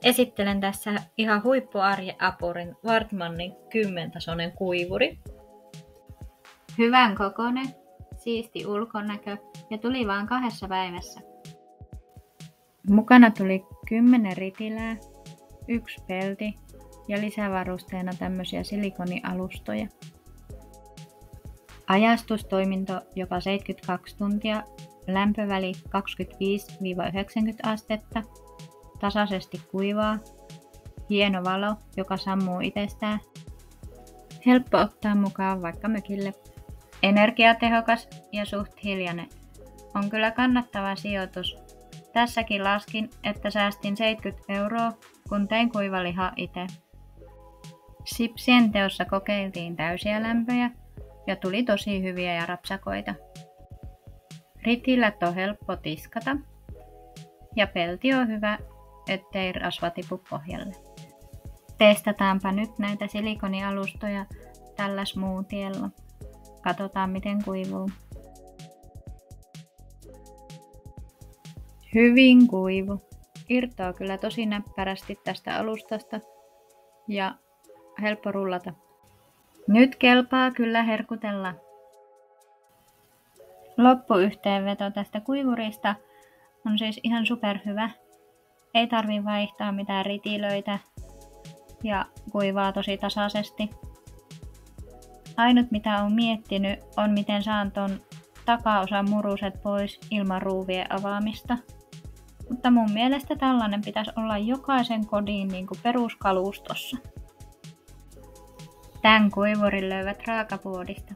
Esittelen tässä ihan huippuarjeapurin Wartmannin 10-tasoinen kuivuri. Hyvän kokoinen, siisti ulkonäkö ja tuli vaan 2 päivässä. Mukana tuli 10 ritilää, 1 pelti ja lisävarusteena tämmöisiä silikonialustoja. Ajastustoiminto joka 72 tuntia, lämpöväli 25-90 astetta, tasaisesti kuivaa, hieno valo, joka sammuu itsestään, helppo ottaa mukaan vaikka mökille, energiatehokas ja suht hiljainen. On kyllä kannattava sijoitus. Tässäkin laskin, että säästin 70 €, kun tein kuivalihaa itse. Sipsien teossa kokeiltiin täysiä lämpöjä ja tuli tosi hyviä ja rapsakoita. Ritilät on helppo tiskata ja pelti on hyvä, ettei rasva tipu pohjalle. Testataanpa nyt näitä silikonialustoja tällä smoothiella. Katsotaan miten kuivuu. Hyvin kuivu. Irtoaa kyllä tosi näppärästi tästä alustasta ja helppo rullata. Nyt kelpaa kyllä herkutella. Loppuyhteenveto tästä kuivurista on siis ihan superhyvä. Ei tarvi vaihtaa mitään ritilöitä ja kuivaa tosi tasaisesti. Ainut mitä olen miettinyt on miten saan ton takaosan muruset pois ilman ruuvien avaamista. Mutta mun mielestä tällainen pitäisi olla jokaisen kodin niin kuin peruskalustossa. Tän kuivurin löydät Raakapuodista.